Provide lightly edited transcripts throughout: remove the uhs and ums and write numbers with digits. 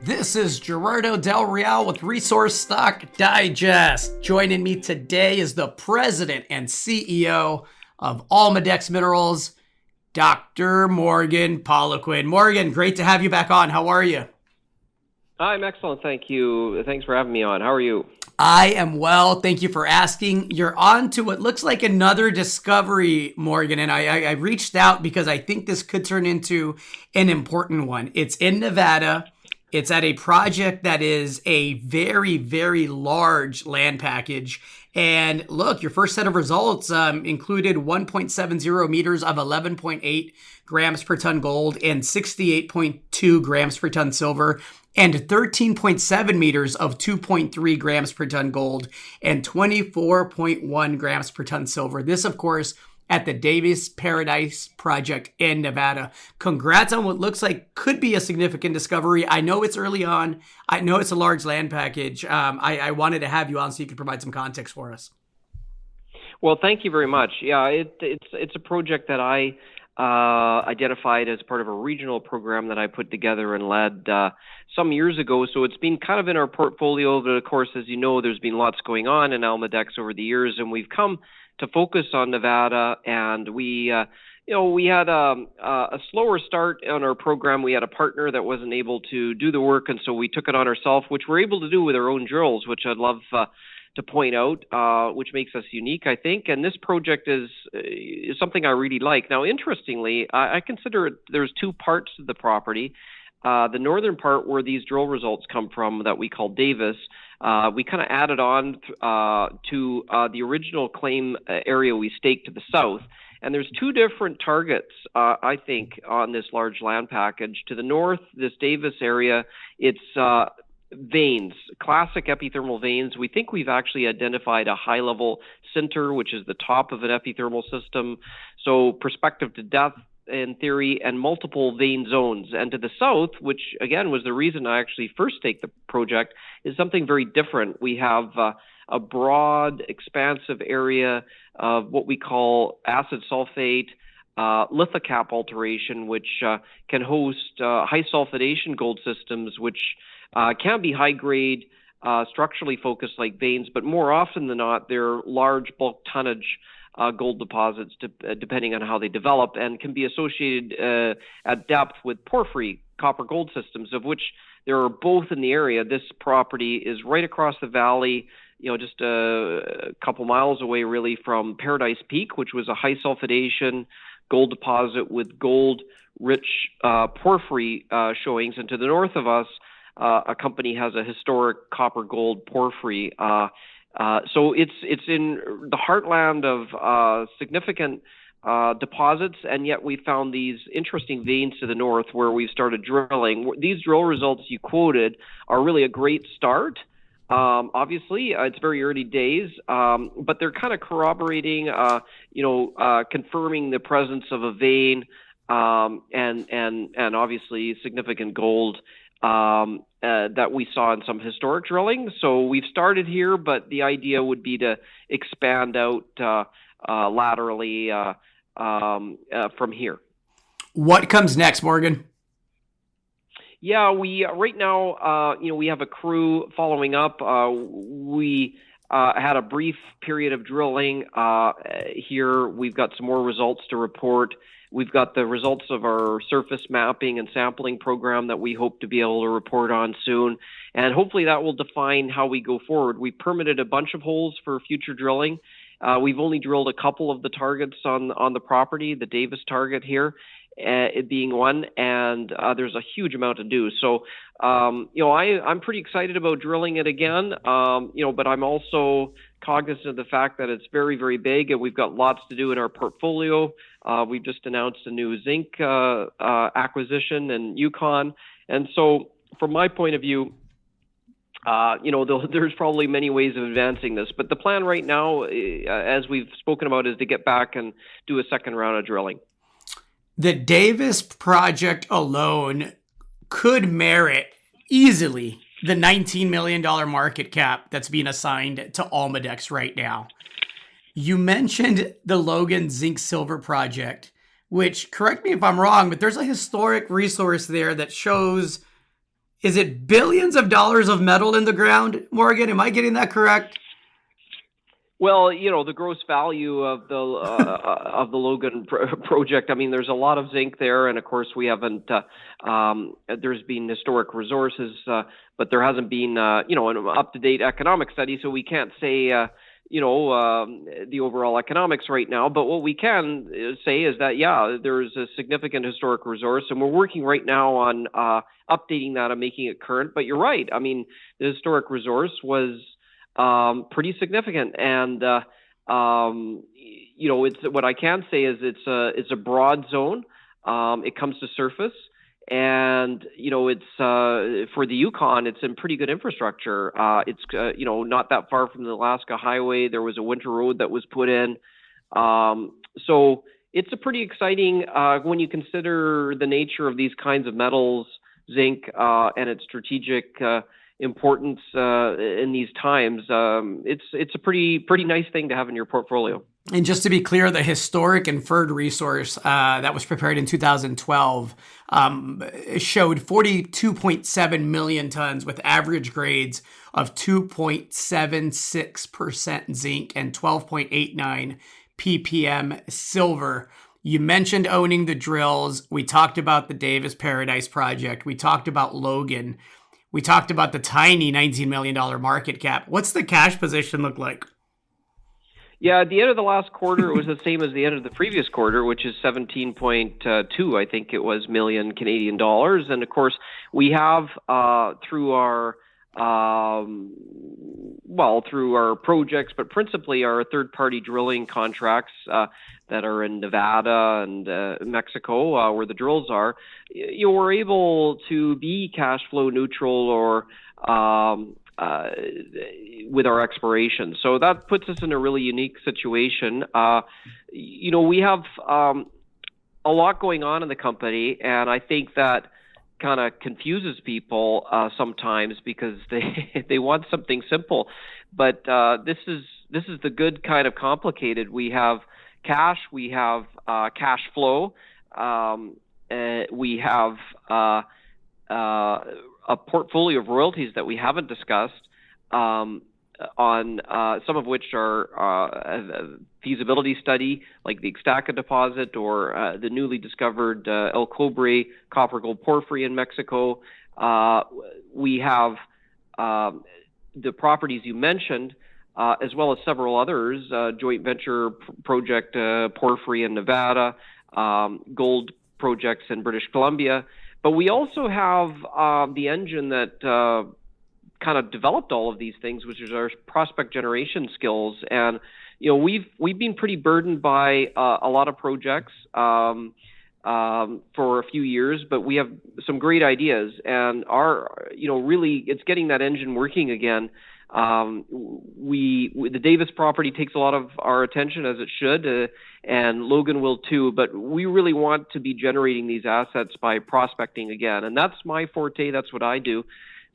This is Gerardo Del Real with Resource Stock Digest. Joining me today is the president and CEO of Almadex Minerals, Dr. Morgan Poliquin. Morgan, great to have you back on. How are you? I'm excellent, thank you. Thanks for having me on. How are you? I am well. Thank you for asking. You're on to what looks like another discovery, Morgan, and I reached out because I think this could turn into an important one. It's in Nevada. It's at a project that is a very, very large land package. And look, your first set of results included 1.70 meters of 11.8 grams per ton gold and 68.2 grams per ton silver, and 13.7 meters of 2.3 grams per ton gold and 24.1 grams per ton silver. This, of course, at the Davis Paradise project in Nevada. Congrats on what looks like could be a significant discovery. I know it's early on. I know it's a large land package. I wanted to have you on so you could provide some context for us. Well, thank you very much. Yeah, it's a project that I identified as part of a regional program that I put together and led some years ago. So it's been kind of in our portfolio, but of course, as you know, there's been lots going on in Almadex over the years, and we've come to focus on Nevada. And we had a slower start on our program. We had a partner that wasn't able to do the work, and so we took it on ourselves, which we're able to do with our own drills, which I'd love to point out, which makes us unique, I think. And this project is something I really like. Now, interestingly, I consider there's two parts to the property. The northern part, where these drill results come from, that we call Davis, we kind of added on to the original claim area we staked to the south. And there's two different targets, I think, on this large land package. To the north, this Davis area, it's veins, classic epithermal veins. We think we've actually identified a high-level center, which is the top of an epithermal system. So perspective to depth, in theory, and multiple vein zones. And to the south, which again was the reason I actually first staked the project, is something very different. We have a broad, expansive area of what we call acid sulfate lithocap alteration, which can host high sulfidation gold systems, which can be high grade, structurally focused like veins, but more often than not, they're large bulk tonnage gold deposits, depending on how they develop, and can be associated at depth with porphyry copper gold systems, of which there are both in the area. This property is right across the valley, just a couple miles away really from Paradise Peak, which was a high sulfidation gold deposit with gold rich porphyry showings. And to the north of us, a company has a historic copper gold porphyry. So it's in the heartland of significant deposits, and yet we found these interesting veins to the north where we've started drilling. These drill results you quoted are really a great start. Obviously, it's very early days, but they're kind of corroborating, confirming the presence of a vein, and obviously significant gold that we saw in some historic drilling. So we've started here, but the idea would be to expand out laterally from here. What comes next, Morgan? Yeah, we right now, we have a crew following up. We had a brief period of drilling here. We've got some more results to report. We've got the results of our surface mapping and sampling program that we hope to be able to report on soon. And hopefully that will define how we go forward. We permitted a bunch of holes for future drilling. We've only drilled a couple of the targets on the property, the Davis target here, it being one, and there's a huge amount to do. So, I'm pretty excited about drilling it again, but I'm also cognizant of the fact that it's very, very big, and we've got lots to do in our portfolio. We've just announced a new zinc acquisition in Yukon. And so from my point of view, there's probably many ways of advancing this, but the plan right now, as we've spoken about, is to get back and do a second round of drilling. The Davis project alone could merit easily the $19 million market cap that's being assigned to Almadex right now. You mentioned the Logan zinc silver project, which, correct me if I'm wrong, but there's a historic resource there that shows Is it billions of dollars of metal in the ground, Morgan? Am I getting that correct? Well, the gross value of the Logan project. I mean, there's a lot of zinc there, and of course, we haven't. There's been historic resources, but there hasn't been, an up-to-date economic study, so we can't say, the overall economics right now. But what we can say is that, yeah, there's a significant historic resource, and we're working right now on updating that and making it current. But you're right. I mean, the historic resource was pretty significant, and it's what I can say is it's a broad zone. It comes to surface, and it's for the Yukon. It's in pretty good infrastructure. It's not that far from the Alaska Highway. There was a winter road that was put in, so it's a pretty exciting when you consider the nature of these kinds of metals, zinc, and its strategic importance in these times. It's a pretty nice thing to have in your portfolio. And just to be clear, the historic inferred resource that was prepared in 2012 showed 42.7 million tons with average grades of 2.76% zinc and 12.89 ppm silver. You mentioned owning the drills. We talked about the Davis Paradise project. We talked about Logan. We talked about the tiny $19 million market cap. What's the cash position look like? Yeah, at the end of the last quarter, it was the same as the end of the previous quarter, which is 17.2, I think it was, million Canadian dollars. And of course, we have through our projects, but principally our third-party drilling contracts that are in Nevada and Mexico, where the drills are, we're able to be cash flow neutral or with our exploration. So that puts us in a really unique situation. We have a lot going on in the company, and I think that kind of confuses people sometimes because they want something simple. But this is the good kind of complicated. We have cash, we have cash flow, we have a portfolio of royalties that we haven't discussed, on some of which are a feasibility study, like the Ixtaca deposit or the newly discovered El Cobre copper gold porphyry in Mexico. We have the properties you mentioned, as well as several others, joint venture project porphyry in Nevada, gold projects in British Columbia. But we also have the engine that kind of developed all of these things, which is our prospect generation skills. And we've been pretty burdened by a lot of projects for a few years, but we have some great ideas. And really, it's getting that engine working again. The Davis property takes a lot of our attention, as it should, and Logan will too, but we really want to be generating these assets by prospecting again, and that's my forte. That's what I do.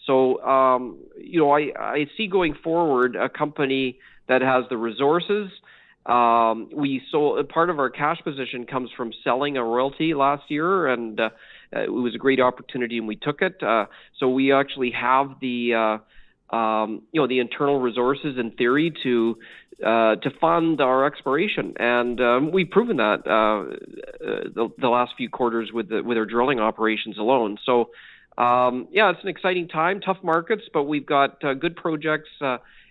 So I see going forward a company that has the resources. We sold part of our cash position comes from selling a royalty last year, and it was a great opportunity, and we took it. So we actually have the internal resources in theory to fund our exploration, and we've proven that the last few quarters with our drilling operations alone. So it's an exciting time, tough markets, but we've got good projects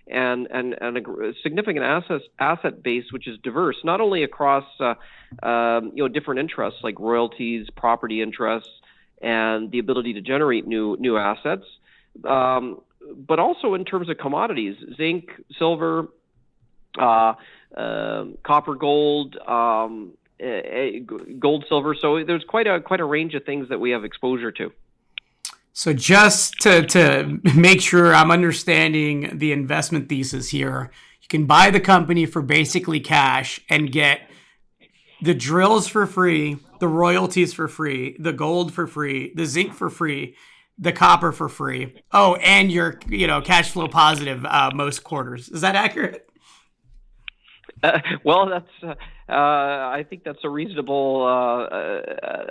and a significant asset base, which is diverse, not only across different interests like royalties, property interests, and the ability to generate new assets. But also in terms of commodities, zinc, silver, copper, gold, gold, silver. So there's quite a range of things that we have exposure to. So just to make sure I'm understanding the investment thesis here, you can buy the company for basically cash and get the drills for free, the royalties for free, the gold for free, the zinc for free, the copper for free. Oh, and you're cash flow positive most quarters. Is that accurate? Well, I think that's a reasonable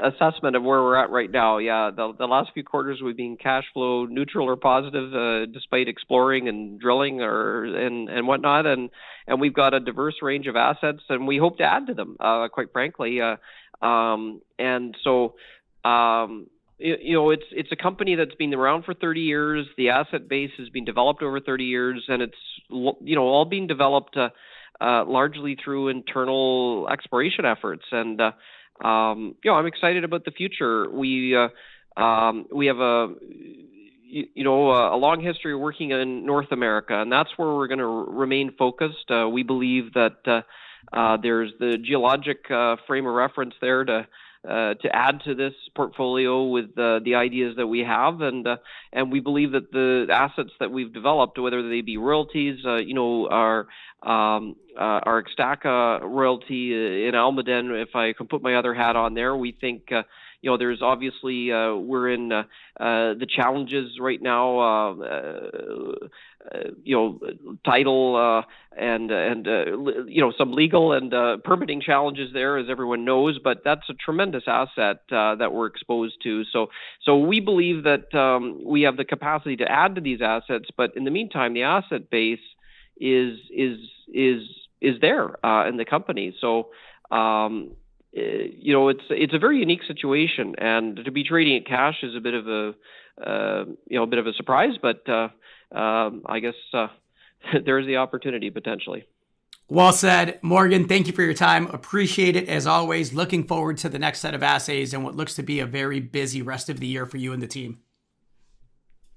assessment of where we're at right now. Yeah, the last few quarters we've been cash flow neutral or positive, despite exploring and drilling and whatnot, and we've got a diverse range of assets, and we hope to add to them. Quite frankly, and so. It's a company that's been around for 30 years. The asset base has been developed over 30 years, and it's all being developed largely through internal exploration efforts. And I'm excited about the future. We have a long history of working in North America, and that's where we're going to remain focused. We believe that there's the geologic frame of reference there to add to this portfolio with the ideas that we have, and we believe that the assets that we've developed, whether they be royalties, our Ixtaca royalty in Almaden, if I can put my other hat on there, we think there's obviously we're in the challenges right now, title and some legal and permitting challenges there, as everyone knows. But that's a tremendous asset that we're exposed to. So we believe that we have the capacity to add to these assets. But in the meantime, the asset base is there in the company. So. It's a very unique situation, and to be trading at cash is a bit of a surprise. But I guess there's the opportunity potentially. Well said, Morgan. Thank you for your time. Appreciate it as always. Looking forward to the next set of assays and what looks to be a very busy rest of the year for you and the team.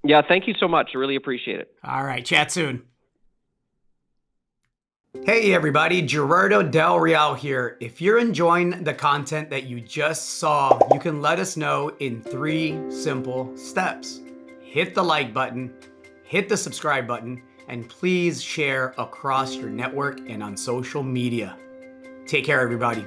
Yeah, thank you so much. I really appreciate it. All right, chat soon. Hey everybody, Gerardo Del Real here. If you're enjoying the content that you just saw, you can let us know in 3 simple steps. Hit the like button, hit the subscribe button, and please share across your network and on social media. Take care, everybody.